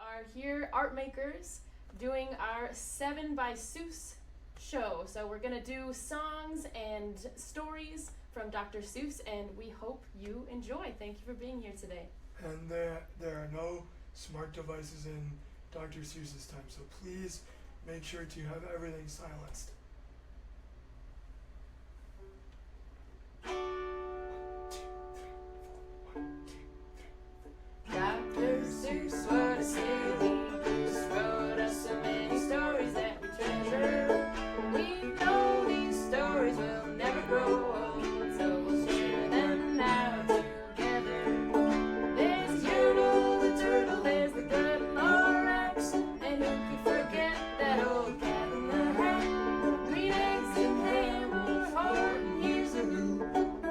are here, art makers, doing our 7 by Seuss show. So we're going to do songs and stories from Dr. Seuss, and we hope you enjoy. Thank you for being here today. And there are no smart devices in Dr. Seuss's time, so please make sure to have everything silenced. Dr. Seuss, what a silly goose, wrote us so many stories that we treasure. We know these stories will never grow old, so we'll share them now together. There's Yertle the turtle, there's the good Lorax, and who could forget that old cat in the hat? Green eggs and ham, or heart and here's a who.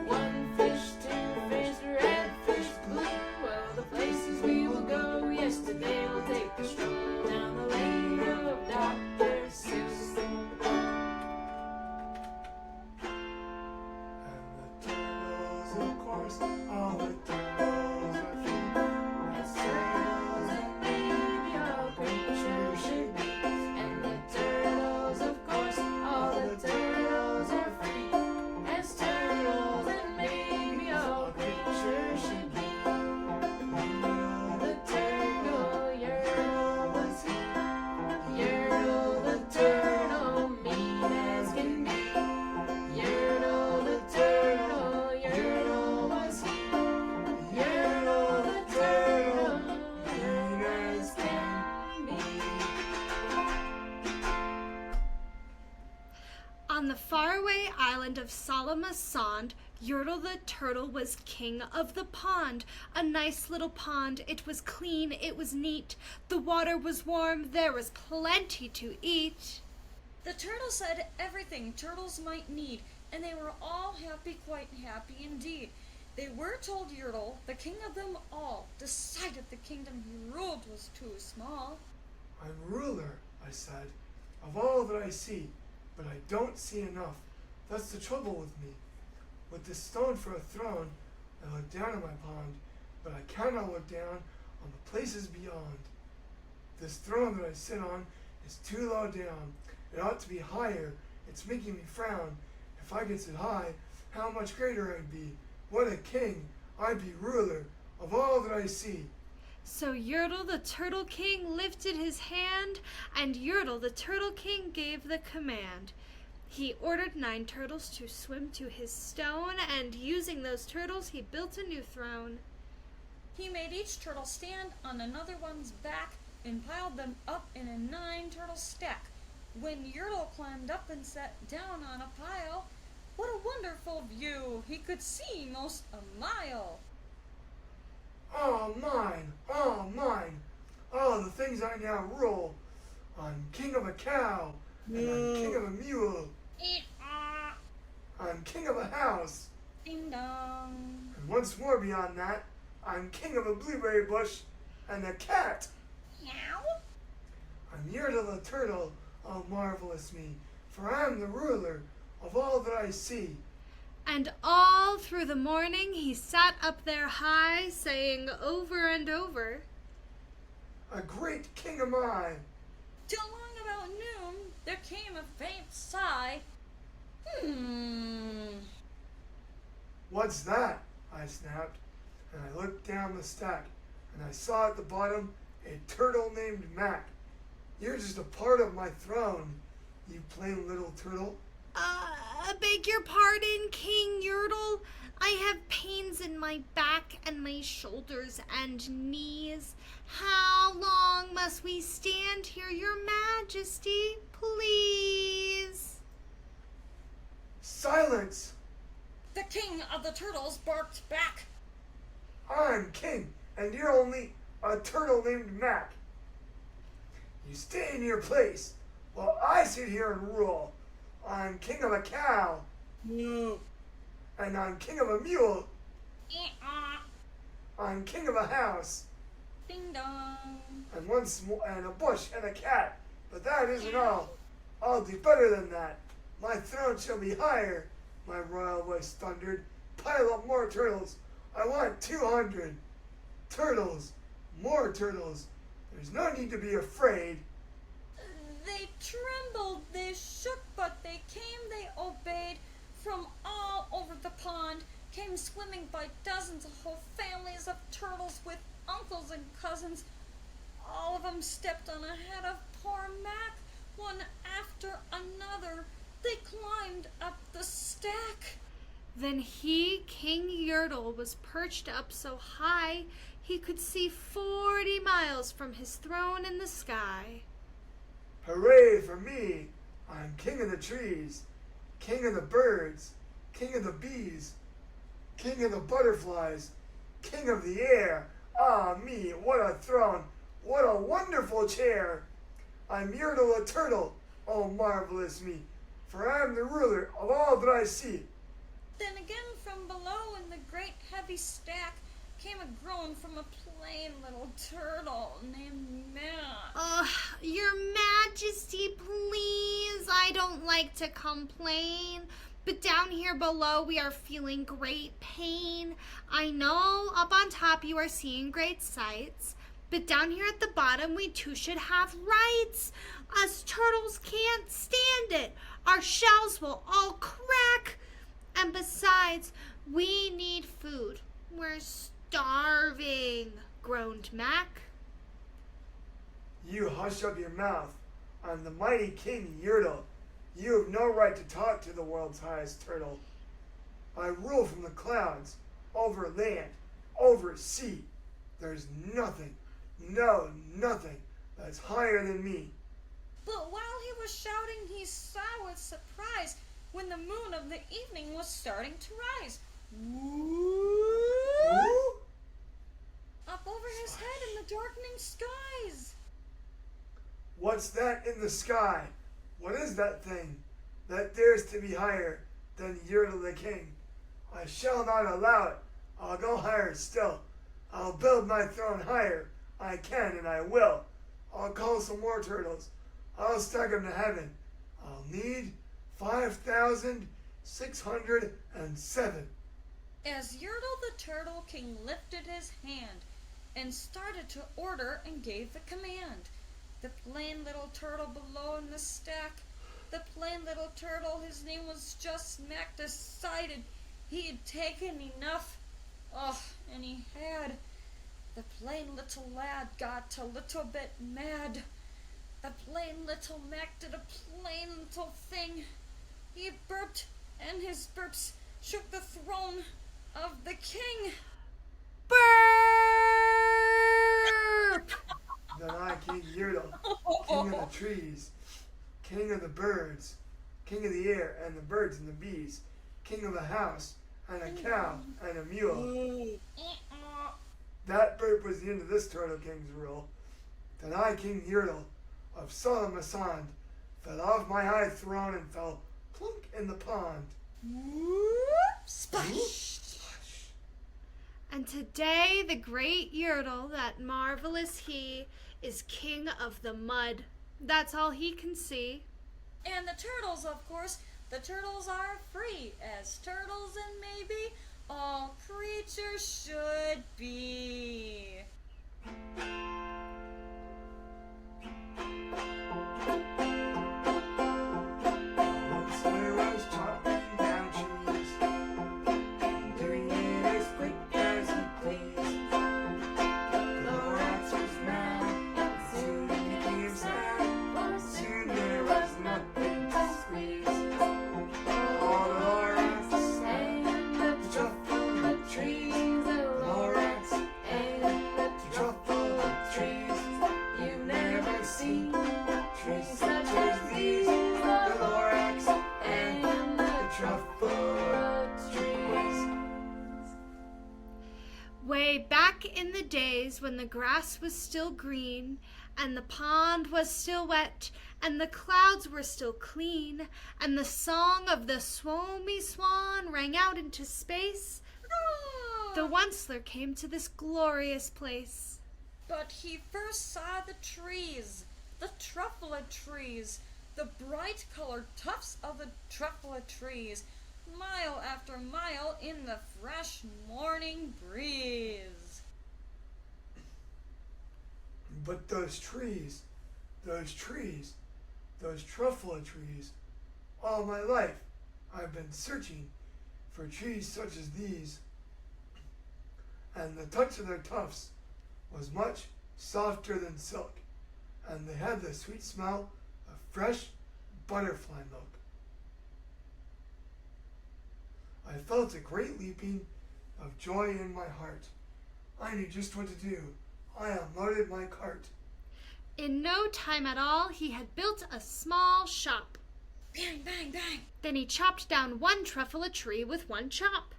One fish, two fish, red fish, blue. Well, the places we will go, yes, today we'll take a stroll down the lane of Dr. Seuss. And the turtles, of course, all the turtles are free. As turtles and maybe all creatures should be. And the turtles, of course, all the turtles are free. As turtles and maybe all creatures should be. The turtle, Yertle was he. Yertle the turtle, mean as can be. Yertle the turtle, Yertle was he. Yertle the turtle, mean as can be. On the faraway island of Solomon's Yertle the turtle was king of the pond. A nice little pond. It was clean, it was neat. The water was warm, there was plenty to eat. The turtle said everything turtles might need, and they were all happy, quite happy indeed. They were told Yertle, the king of them all, decided the kingdom he ruled was too small. I'm ruler, I said, of all that I see, but I don't see enough. That's the trouble with me. With this stone for a throne, I look down on my pond, but I cannot look down on the places beyond. This throne that I sit on is too low down. It ought to be higher. It's making me frown. If I could sit high, how much greater I'd be. What a king! I'd be ruler of all that I see. So Yertle the turtle king lifted his hand, and Yertle the turtle king gave the command. He ordered 9 turtles to swim to his stone, and using those turtles he built a new throne. He made each turtle stand on another one's back and piled them up in a 9 turtle stack. When Yertle climbed up and sat down on a pile, what a wonderful view! He could see most a mile. All mine, all mine, all the things I now rule. I'm king of a cow, and I'm king of a mule. I'm king of a house, Ding dong. and once more beyond that, I'm king of a blueberry bush and a cat. Meow. I'm Yertle the turtle, oh marvelous me, for I am the ruler of all that I see. And all through the morning he sat up there high, saying over and over, A great king am I. Till long about noon, there came a faint sigh. What's that? I snapped, and I looked down the stack, and I saw at the bottom a turtle named Mac. You're just a part of my throne, you plain little turtle. Beg your pardon, King Yertle. I have pains in my back and my shoulders and knees. How long must we stand here, your majesty, please? Silence! The king of the turtles barked back. I'm king, and you're only a turtle named Mac. You stay in your place while I sit here and rule. I'm king of a cow. Moo. And I'm king of a mule. I'm king of a house. Ding dong. And once more, and a bush and a cat. But that isn't all. I'll do better than that. My throne shall be higher, my royal voice thundered. Pile up more turtles. I want 200. Turtles, more turtles. There's no need to be afraid. They trembled, they shook, but they came, they obeyed. From all over the pond came swimming by dozens, whole families of turtles with uncles and cousins. All of them stepped on ahead of poor Mac, one after another. They climbed up the stack. Then he, King Yertle, was perched up so high he could see 40 miles from his throne in the sky. Hooray for me! I'm king of the trees, king of the birds, king of the bees, king of the butterflies, king of the air. Ah me, what a throne, what a wonderful chair! I'm Yertle the turtle, oh marvelous me, for I am the ruler of all that I see. Then again from below in the great heavy stack came a groan from a plain little turtle named Matt. Your Majesty, please. I don't like to complain, but down here below we are feeling great pain. I know up on top you are seeing great sights, but down here at the bottom we too should have rights. Us turtles can't stand it. Our shells will all crack. And besides, we need food. We're starving, groaned Mac. You hush up your mouth. I'm the mighty King Yertle. You have no right to talk to the world's highest turtle. I rule from the clouds, over land, over sea. There's nothing, no, nothing that's higher than me. But while he was shouting, he saw with surprise when the moon of the evening was starting to rise. Ooh? Up over his head in the darkening skies. What's that in the sky? What is that thing that dares to be higher than Yertle the king? I shall not allow it. I'll go higher still. I'll build my throne higher. I can and I will. I'll call some more turtles. I'll stack them to heaven. I'll need 5,607. As Yertle the Turtle King lifted his hand and started to order and gave the command, the plain little turtle below in the stack, the plain little turtle, his name was just Mac, decided he had taken enough. And he had. The plain little lad got a little bit mad. The plain little Mac did a plain little thing. He burped, and his burps shook the throne of the king. Burp! Then I, King Yertle, king of the trees, king of the birds, king of the air and the birds and the bees, king of a house and a cow and a mule. That burp was the end of this Turtle King's rule. Then I, King Yertle of Solomasand, fell off my high throne and fell plunk in the pond. Splash! And today the great Yertle, that marvelous he, is king of the mud. That's all he can see. And the turtles, of course, the turtles are free, as turtles and maybe all creatures should be. Once there was chopping down trees, and doing it as quick as he pleased. Lorax was mad, and soon he became sad, for soon there was nothing to squeeze. All the Lorax and the truffle of trees, Lorax and the truffle of trees. You've never seen trees such as these, the Lorax and the truffle of trees. Way back in the days when the grass was still green, and the pond was still wet, and the clouds were still clean, and the song of the swomy swan rang out into space, the Onceler came to this glorious place. But he first saw the trees, the truffula trees, the bright colored tufts of the truffula trees, mile after mile in the fresh morning breeze. But those trees, those truffula trees, all my life I've been searching for trees such as these, and the touch of their tufts was much softer than silk, and they had the sweet smell of fresh butterfly milk. I felt a great leaping of joy in my heart. I knew just what to do. I unloaded my cart. In no time at all, he had built a small shop. Bang, bang, bang. Then he chopped down one truffula tree with one chop.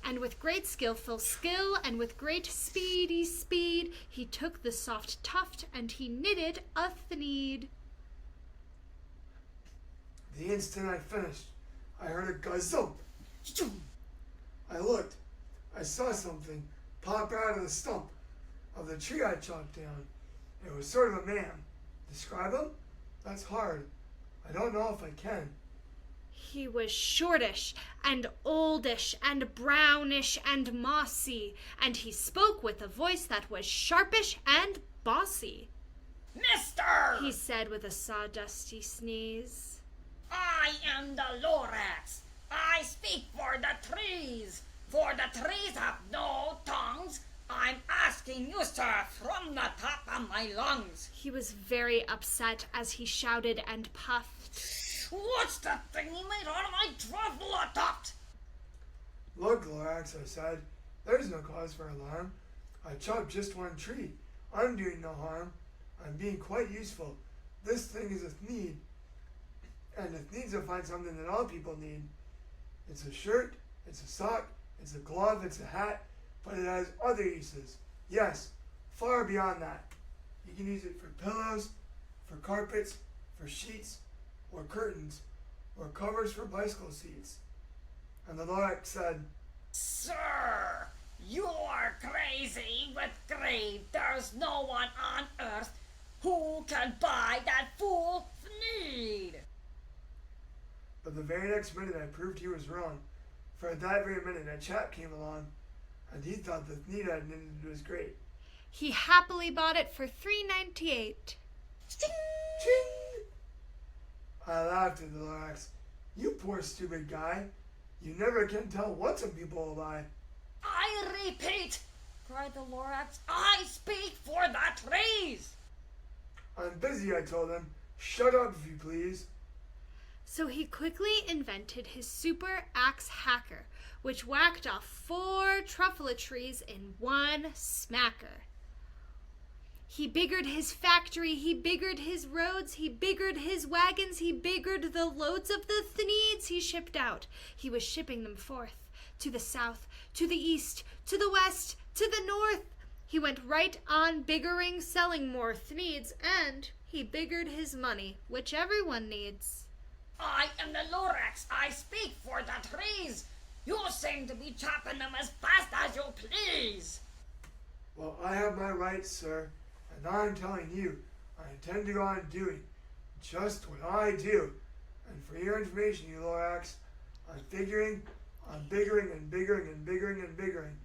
And with great skillful skill and with great speedy speed, he took the soft tuft and he knitted a thneed. The instant I finished, I heard a gazump. I looked. I saw something pop out of the stump of the tree I chopped down. It was sort of a man. Describe him? That's hard. I don't know if I can. He was shortish and oldish and brownish and mossy, and he spoke with a voice that was sharpish and bossy. Mister! He said with a sawdusty sneeze. I am the Lorax. I speak for the trees. For the trees have no tongues. I'm asking you, sir, from the top of my lungs. He was very upset as he shouted and puffed. What's the thing you made out of my truffle tuft? Look, Lorax, I said, there's no cause for alarm. I chopped just one tree. I'm doing no harm. I'm being quite useful. This thing is a thneed. And a thneed's to find something that all people need. It's a shirt, it's a sock, it's a glove, it's a hat, but it has other uses. Yes, far beyond that. You can use it for pillows, for carpets, for sheets, or curtains, or covers for bicycle seats. And the Lorax said, Sir, you are crazy with greed. There's no one on earth who can buy that fool thneed. But the very next minute I proved he was wrong, for at that very minute a chap came along, and he thought the thneed I knitted was great. He happily bought it for $3.98. Ching! I laughed at the Lorax. You poor stupid guy. You never can tell what some people will buy. I repeat, cried the Lorax, I speak for the trees. I'm busy, I told him. Shut up, if you please. So he quickly invented his super axe hacker, which whacked off 4 truffula trees in one smacker. He biggered his factory, he biggered his roads, he biggered his wagons, he biggered the loads of the thneeds he shipped out. He was shipping them forth, to the south, to the east, to the west, to the north. He went right on biggering, selling more thneeds, and he biggered his money, which everyone needs. I am the Lorax. I speak for the trees. You seem to be chopping them as fast as you please. Well, I have my rights, sir, and I'm telling you, I intend to go on doing just what I do. And for your information, you Lorax, I'm biggering and biggering and biggering,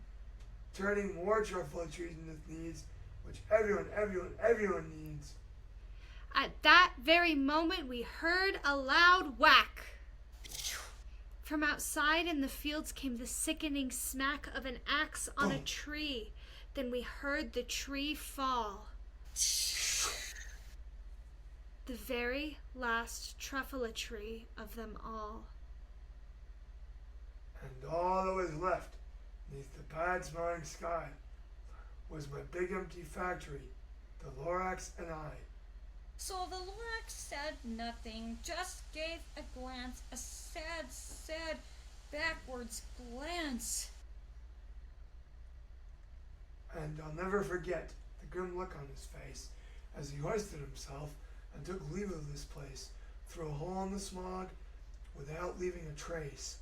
turning more truffle trees into thneeds, which everyone needs. At that very moment we heard a loud whack. From outside in the fields came the sickening smack of an axe on a tree. Then we heard the tree fall. The very last truffula tree of them all. And all that was left, beneath the bad-smelling sky, was my big empty factory, the Lorax and I. So the Lorax said nothing, just gave a glance, a sad, backwards glance. And I'll never forget the grim look on his face as he hoisted himself and took leave of this place through a hole in the smog without leaving a trace.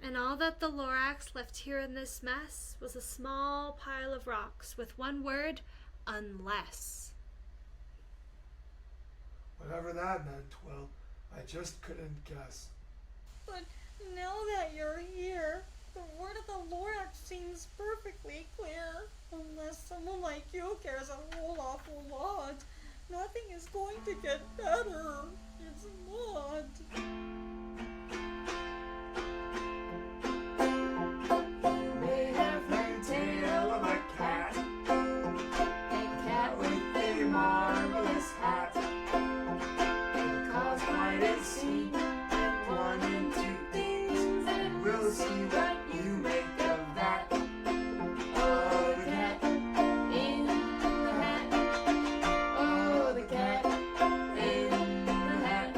And all that the Lorax left here in this mess was a small pile of rocks with one word, unless. Whatever that meant, well, I just couldn't guess. But now that you're here, the word of the Lorax seems perfectly clear. unless someone like you cares a whole awful lot. Nothing is going to get better. It's not. You may have heard tale of a cat with a marvelous hat. It caused quite a scene and one and two things, and we'll see what you make of that. Oh, the cat in the hat. Oh, the cat in the hat.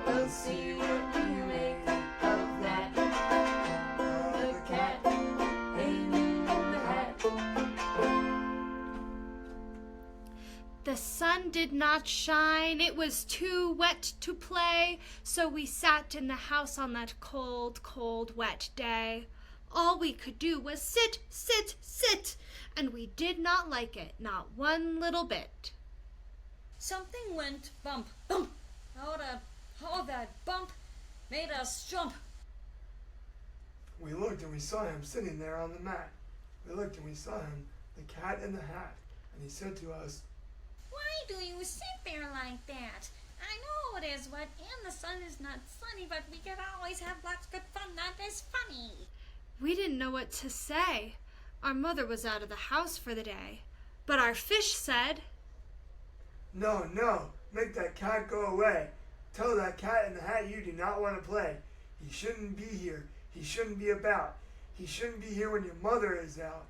We'll see what you make of that. Oh, the cat in the hat. The sun did not shine, it was too wet to play, so we sat in the house on that cold, cold, wet day. All we could do was sit, sit, sit, and we did not like it, not one little bit. Something went bump, bump. How that bump made us jump. We looked and we saw him sitting there on the mat. We looked and we saw him, the cat in the hat, and he said to us, Why do you sit there like that? I know it is wet and the sun is not sunny, but we can always have lots of good fun. That is funny. We didn't know what to say. Our mother was out of the house for the day. But our fish said, No, no, make that cat go away. Tell that cat in the hat you do not want to play. He shouldn't be here. He shouldn't be about. He shouldn't be here when your mother is out.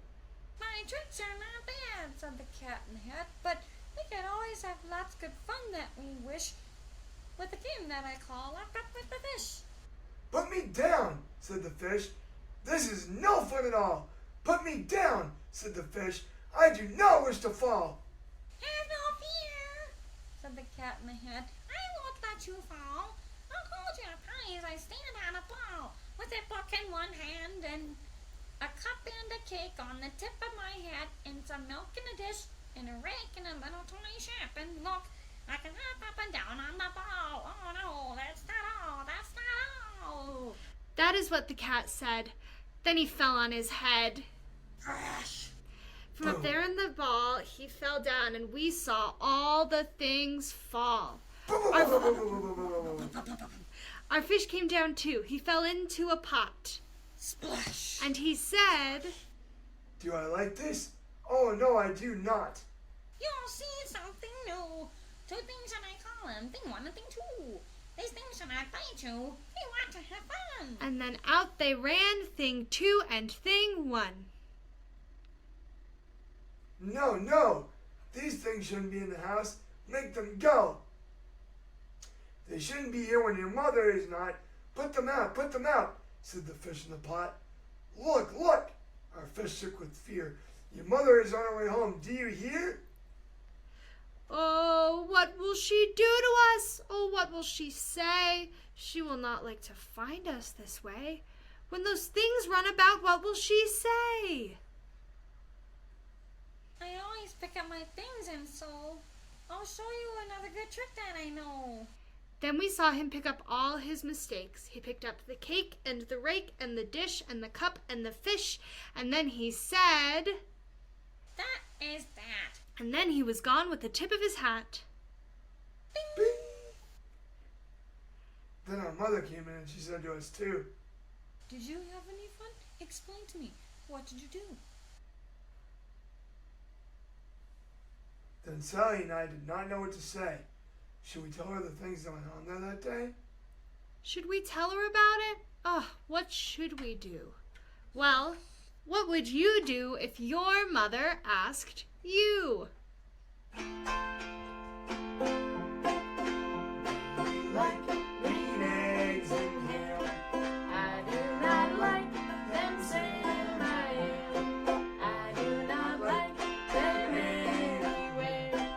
My tricks are not bad, said the cat in the hat, but we can always have lots of good fun that we wish with the game that I call Locked Up with the Fish. Put me down, said the fish. This is no fun at all. Put me down, said the fish. I do not wish to fall. Have no fear, said the cat in the hat. I won't let you fall. I'll hold your pie as I stand on a ball, with a book in one hand and a cup and a cake on the tip of my hat, and some milk in a dish, and a rake and a little toy ship. And look, I can hop up and down on the ball. Oh no, that's not all. That's not all. that is what the cat said. Then he fell on his head. Crash. From up there in the ball, he fell down, and we saw all the things fall. Our fish came down too. He fell into a pot. Splash. And he said, Do I like this? Oh, no, I do not. You'll see something new. Two things that I call them, thing one and thing two. These things should not bite you. They want to have fun. and then out they ran, thing 2 and thing 1. No, no. These things shouldn't be in the house. Make them go. They shouldn't be here when your mother is not. Put them out, said the fish in the pot. Look, look. Our fish shook with fear. Your mother is on her way home. Do you hear? Oh, what will she do to us? Oh, what will she say? She will not like to find us this way. When those things run about, what will she say? I always pick up my things, and so I'll show you another good trick that I know. Then we saw him pick up all his mistakes. He picked up the cake and the rake and the dish and the cup and the fish, and then he said, That is that. and then he was gone with the tip of his hat. Bing. Then our mother came in and she said to us too, Did you have any fun? Explain to me. What did you do? Then Sally and I did not know what to say. Should we tell her the things that went on there that day? Should we tell her about it? What should we do? Well, what would you do if your mother asked you? Like green eggs and ham. I do not like them, Sam, I am. I do not like them anywhere.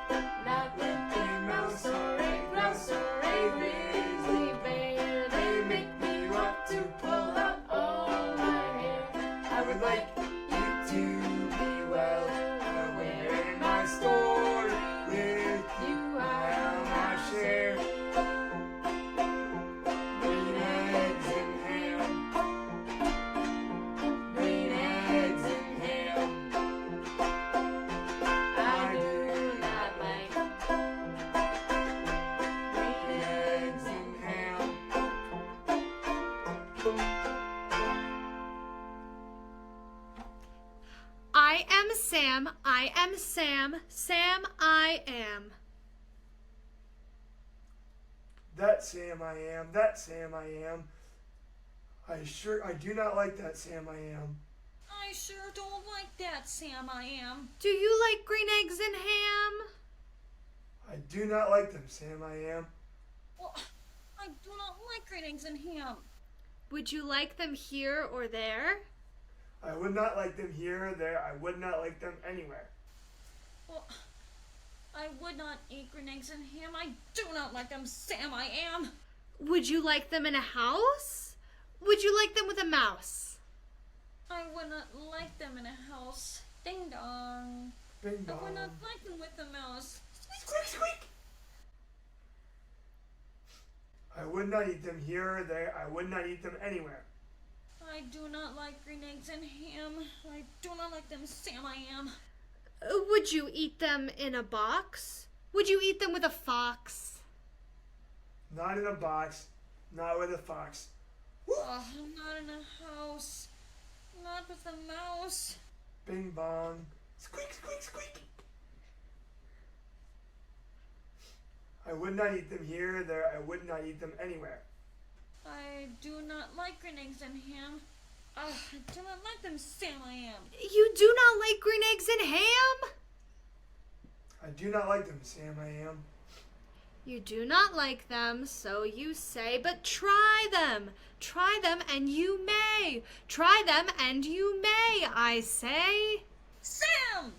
Not with a mouse or a grouse or a grizzly bear. They make me want to pull out all my hair. I would like you to be well aware in my story with I am Sam, I am Sam, Sam I am. That Sam I am, that Sam I am. I do not like that Sam I am. I sure don't like that, Sam I am. Do you like green eggs and ham? I do not like them, Sam I am. Well, I do not like green eggs and ham. Would you like them here or there? I would not like them here or there. I would not like them anywhere. Well, I would not eat green eggs and ham. I do not like them, Sam I am. Would you like them in a house? Would you like them with a mouse? I would not like them in a house. Ding dong. Bing I bong. would not like them with a mouse. Squeak, squeak. I would not eat them here or there. I would not eat them anywhere. I do not like green eggs and ham. I do not like them, Sam I am. Would you eat them in a box? Would you eat them with a fox? Not in a box. Not with a fox. Oh, not in a house. Not with a mouse. Bing bong. Squeak, squeak, squeak. I would not eat them here or there. I would not eat them anywhere. I do not like green eggs and ham. I do not like them, Sam I am. You do not like green eggs and ham? I do not like them, Sam I am. You do not like them, so you say, but try them. Try them and you may. Try them and you may, I say. Sam!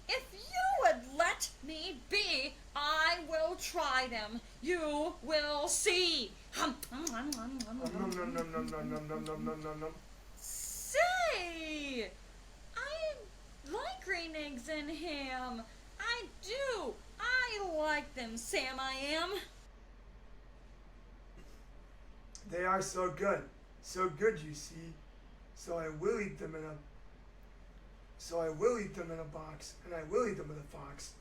If you would let me be, I will try them. You will see. Nom nom nom nom nom nom nom nom nom nom nom. Say! I like green eggs and ham. I do. I like them, Sam I am. They are so good. So good, you see. So I will eat them in a box, and I will eat them with a fox.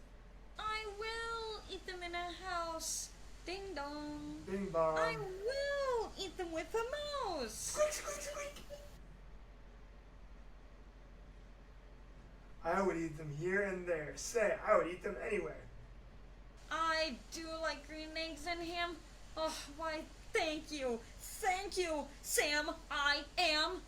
I will eat them in a house. Ding dong. Bing bong. I will eat them with a mouse. Squeak, squeak, squeak. I would eat them here and there. Say, I would eat them anywhere. I do like green eggs and ham. Oh, why, thank you. Thank you, Sam I am.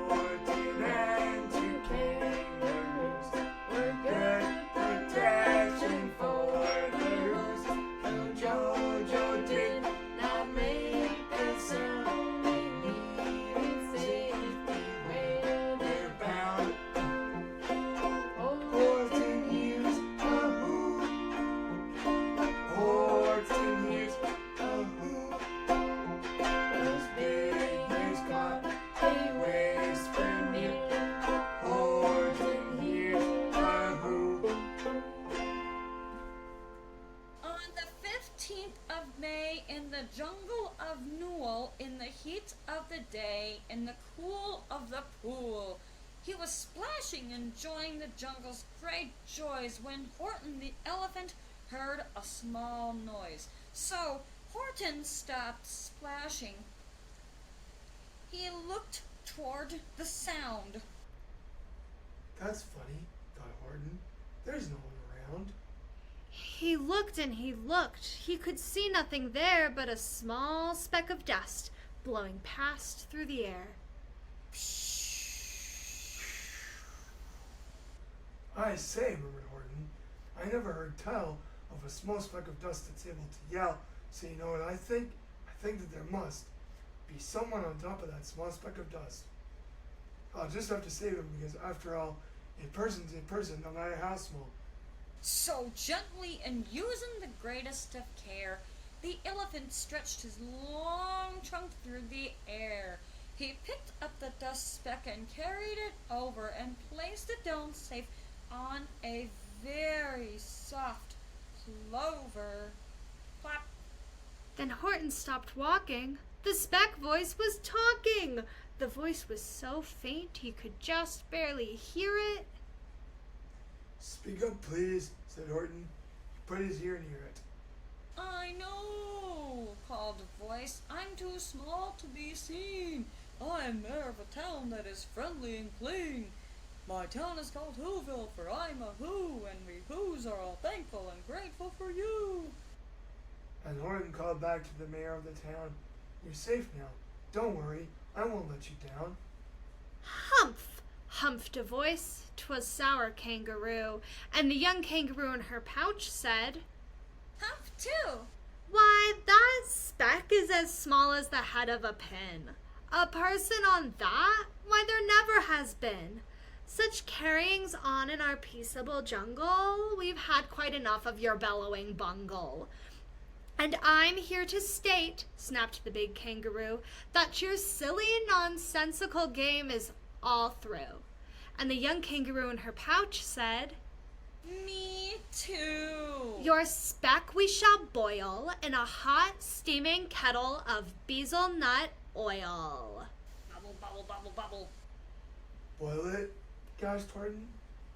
Horton and two kangaroos were good protection for the roost. Though Jojo did not make a sound, they needed safety where they're bound. Horton used a hoop. Horton used a hoop. Those big ears caught a whisper near. Horton used a hoop. On the 15th of May, in the jungle of Newell, in the heat of the day, in the cool of the pool, he was splashing, enjoying the jungle's great joys, when Horton the elephant heard a small noise. So Horton stopped splashing. He looked toward the sound. That's funny, thought Horton. There's no one around. He looked and he looked. He could see nothing there but a small speck of dust blowing past through the air. I say, murmured Horton, I never heard tell of a small speck of dust that's able to yell. So you know what I think? I think that there must be someone on top of that small speck of dust. I'll just have to save him because, after all, a person's a person, no matter how small. So gently and using the greatest of care, the elephant stretched his long trunk through the air. He picked up the dust speck and carried it over and placed it down safe on a very soft clover. Flap. Then Horton stopped walking. The speck voice was talking. The voice was so faint he could just barely hear it. Speak up, please, said Horton. He put his ear near it. I know. called a voice. I'm too small to be seen. I am mayor of a town that is friendly and clean. My town is called Whoville, for I'm a Who, and we Whos are all thankful and grateful for you. And Horton called back to the mayor of the town, "You're safe now. Don't worry, I won't let you down." Humph! Humphed a voice. 'Twas Sour Kangaroo, and the young kangaroo in her pouch said, Humph too. "Why, that speck is as small as the head of a pin. A person on that? Why, there never has been. Such carryings on in our peaceable jungle, we've had quite enough of your bellowing bungle. And I'm here to state," snapped the big kangaroo, "that your silly, nonsensical game is all through." And the young kangaroo in her pouch said, Me too. "Your speck we shall boil in a hot, steaming kettle of bezel nut oil." Bubble, bubble, bubble, bubble. "Boil it?" gasped Horton.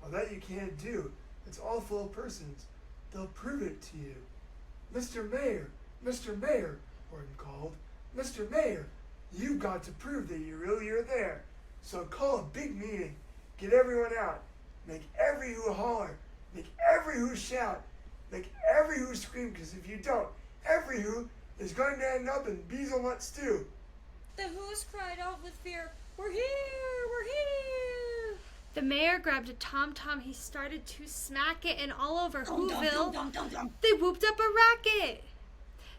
"Well, that you can't do. It's all full of persons. They'll prove it to you." "Mr. Mayor! Mr. Mayor!" Horton called. "Mr. Mayor, you've got to prove that you really are there. So call a big meeting. Get everyone out. Make every who holler. Make every who shout. Make every who scream, because if you don't, every who is going to end up in bezelnut stew." The Whos cried out with fear, "We're here! We're here!" The mayor grabbed a tom-tom. He started to smack it, and all over Dum, dum, Whoville, dum, dum, dum. they whooped up a racket.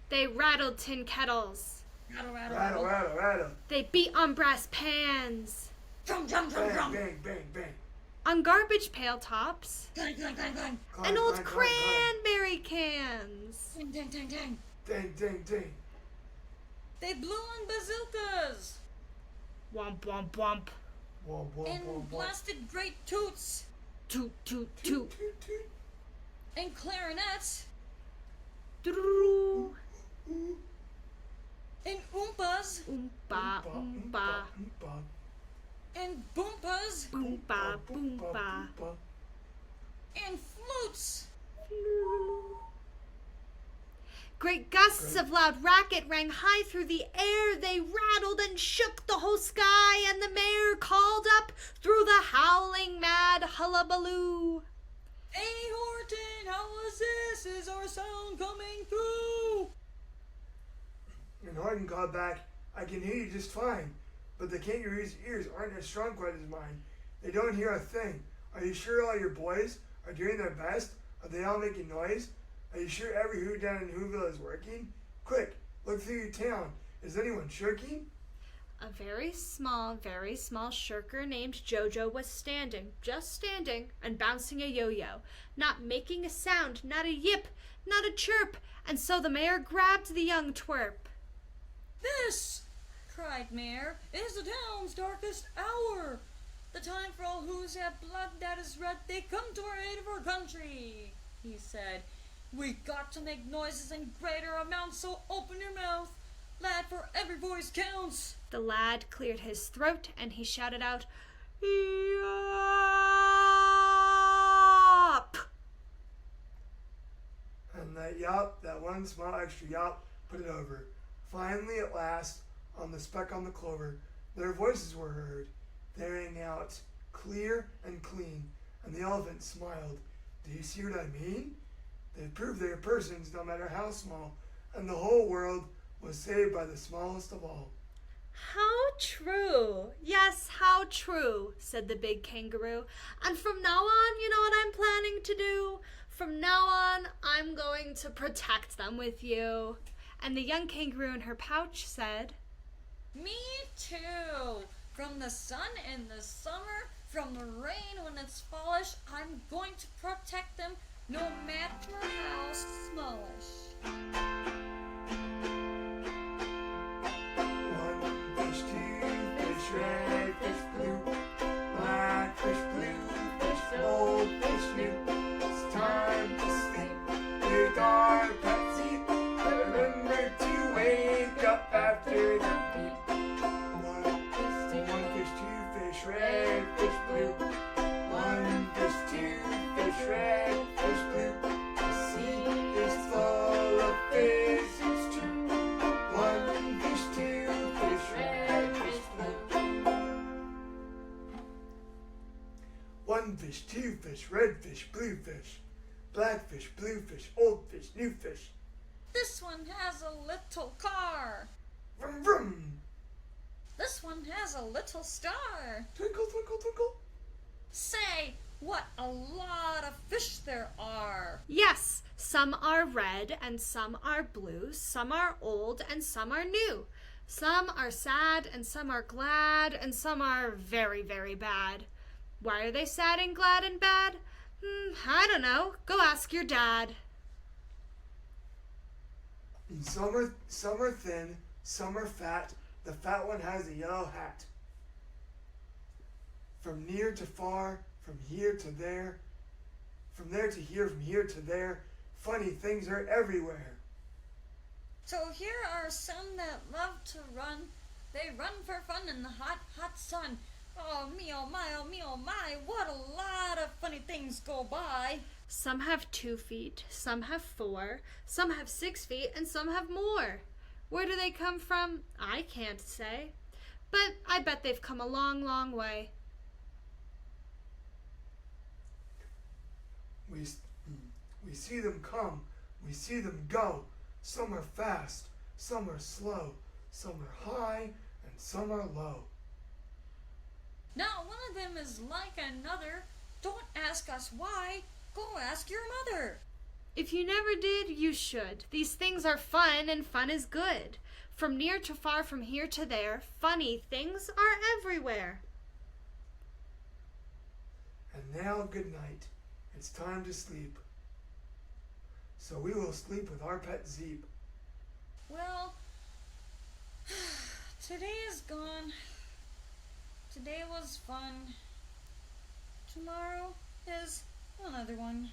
They rattled tin kettles. Rattle, rattle, Rattle, rattle. rattle, rattle. They beat on brass pans, Drum, drum, drum, Bang, drum. bang, bang, bang. on garbage pail tops, Clang, clang, clang, clang. Clang, and old clang, clang, clang. cranberry cans. Ding, ding, ding, ding. Ding, ding, ding. They blew on bazookas Womp, womp, womp. Womp, womp, and womp, womp. blasted great toots Toot, toot, Toot, toot. toot, toot. and clarinets Doo-doo-doo. and oompas Oompa, oompa. oompa. and boompas Boompa, boompa. boompa. and flutes. Great gusts of loud racket rang high through the air. They rattled and shook the whole sky, and the mayor called up through the howling mad hullabaloo. Hey Horton, how was this? Is our sound coming through? And Horton called back, "I can hear you just fine, but the kangaroo's ears aren't as strong quite as mine. They don't hear a thing. Are you sure all your boys are doing their best? Are they all making noise? Are you sure every who down in Whoville is working? Quick, look through your town. Is anyone shirking?" A very small shirker named Jojo was standing, just standing, and bouncing a yo-yo, not making a sound, not a yip, not a chirp, and so the mayor grabbed the young twerp. This, cried Mayor, is the town's darkest hour. The time for all who's have blood that is red, they come to our aid of our country, he said. We got to make noises in greater amounts, so open your mouth. Lad, for every voice counts. The lad cleared his throat, and he shouted out, "Yop!" And that yelp, that one small extra yelp, put it over. Finally, at last, on the speck on the clover, their voices were heard. They rang out clear and clean, and the elephant smiled. "Do you see what I mean? They proved they are persons, no matter how small, and the whole world was saved by the smallest of all." "How true! Yes, how true," said the big kangaroo. "And from now on, you know what I'm planning to do? From now on, I'm going to protect them with you." And the young kangaroo in her pouch said, Me too. From the sun in the summer, from the rain when it's fallish, I'm going to protect them no matter how smallish. One fish, two fish, red fish, blue, black fish, blue fish, old fish, new. It's time to sleep with our Patsy. Remember to wake up after the beep. One fish, two fish, red fish, blue. One fish, two fish, red fish, blue. The sea is full of fish, it's true. fish, two fish, red fish, blue fish, black fish, blue fish, old fish, new fish. This one has a little car. Vroom, vroom. This one has a little star. Twinkle, twinkle, twinkle. Say, what a lot of fish there are. Yes, some are red and some are blue, some are old and some are new. Some are sad and some are glad and some are very, very bad. Why are they sad and glad and bad? I don't know. Go ask your dad. Some are thin, some are fat. The fat one has a yellow hat. From near to far, from here to there, from there to here, from here to there, funny things are everywhere. So here are some that love to run. They run for fun in the hot, hot sun. Oh my, what a lot of funny things go by. Some have 2 feet, some have 4, some have 6 feet, and some have more. Where do they come from? I can't say. But I bet they've come a long, long way. We see them come, we see them go. Some are fast, some are slow, some are high, and some are low. Not one of them is like another. Don't ask us why. Go ask your mother. If you never did, you should. These things are fun, and fun is good. From near to far, from here to there, funny things are everywhere. And now, good night. It's time to sleep. So we will sleep with our pet Zeep. Well, today is gone. Today was fun. Tomorrow is another one.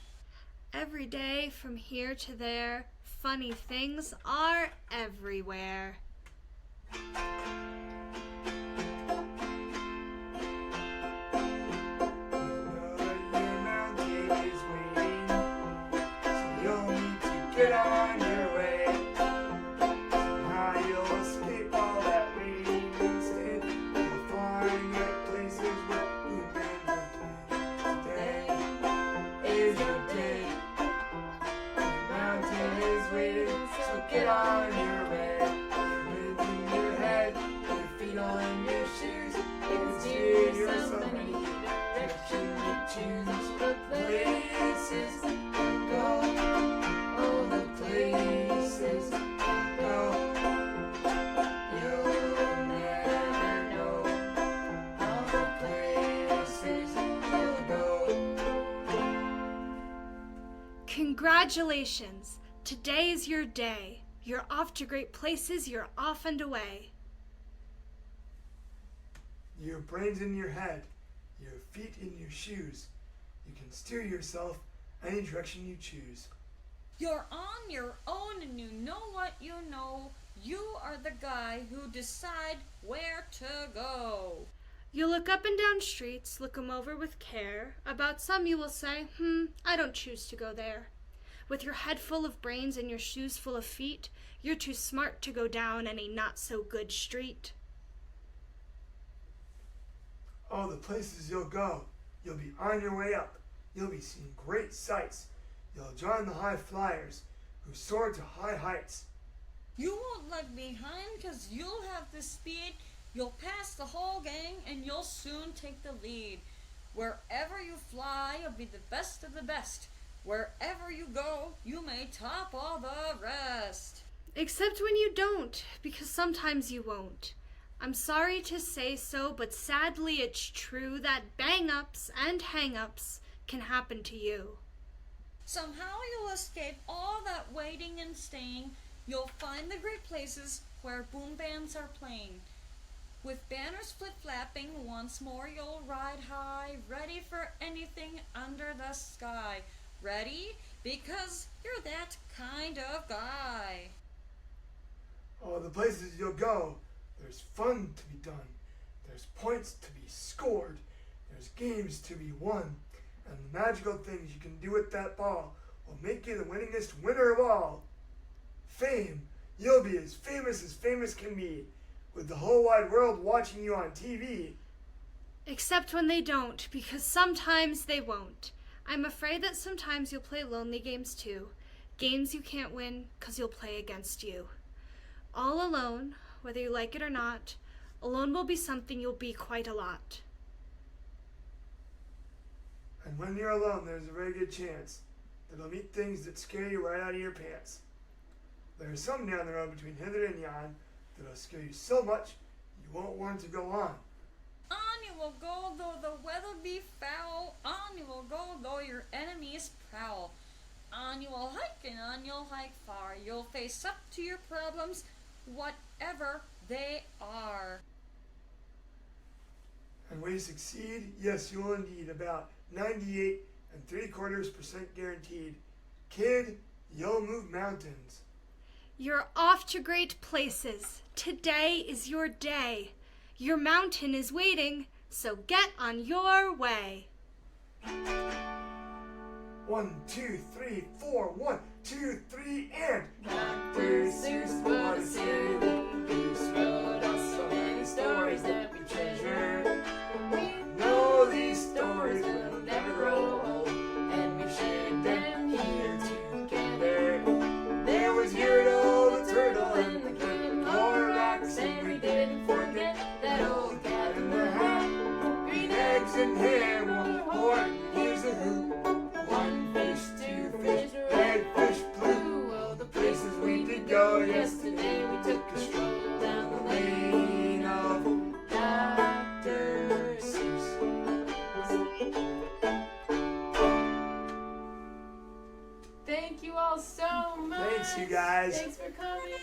Every day, from here to there, funny things are everywhere. Get on your way. Somehow you'll escape all that waiting. Instead, you'll find great places where boombands are playing. Today is your day. The mountain is waiting, so get on your way. Your wind in your head, your feet on your shoes. You can steer yourself any direction you choose. The places you go. Places you go, you'll never know. All the places you'll go. Congratulations! Today is your day. You're off to great places, you're off and away. Your brain's in your head, your feet in your shoes. You can steer yourself any direction you choose. You're on your own and you know what you know. You are the guy who decide where to go. You look up and down streets, look 'em over with care. About some you will say, I don't choose to go there. With your head full of brains and your shoes full of feet, you're too smart to go down any not-so-good street. All the places you'll go, you'll be on your way up. You'll be seeing great sights. You'll join the high flyers who soar to high heights. You won't lag behind 'cause you'll have the speed. You'll pass the whole gang and you'll soon take the lead. Wherever you fly, you'll be the best of the best. Wherever you go, you may top all the rest. Except when you don't, because sometimes you won't. I'm sorry to say so, but sadly it's true that bang-ups and hang-ups can happen to you. Somehow you'll escape all that waiting and staying. You'll find the great places where boom bands are playing. With banners flip-flapping, once more you'll ride high, ready for anything under the sky. Ready? Because you're that kind of guy. All the places you'll go, there's fun to be done. There's points to be scored. There's games to be won. And the magical things you can do with that ball will make you the winningest winner of all. Fame, you'll be as famous can be, with the whole wide world watching you on TV. Except when they don't, because sometimes they won't. I'm afraid that sometimes you'll play lonely games too. Games you can't win because you'll play against you. All alone, whether you like it or not, alone will be something you'll be quite a lot. And when you're alone, there's a very good chance that you'll meet things that scare you right out of your pants. There's something down the road between hither and yon that'll scare you so much you won't want to go on. On you will go though the weather be foul. On you will go though your enemies prowl. On you will hike and on you'll hike far. You'll face up to your problems, whatever they are. And when you succeed, yes, you will indeed. About 98.75% guaranteed. Kid, you'll move mountains. You're off to great places. Today is your day. Your mountain is waiting, so get on your way. 1, 2, 3, 4. 1, 2, 3, and Dr. Seuss, what a silly goose, wrote us so many stories that we treasure. We know these stories will never grow old, and we've shared them here together. There was Yertle the turtle and the king of Lorax, and we didn't forget that old cat in the hat. Green eggs and ham, one horn, here's a hoop. One fish, two fish, red fish, blue. Oh, the places we did go yesterday. We took a stroll down the lane of Dr. Seuss. Thank you all so much. Thanks, you guys. Thanks for coming.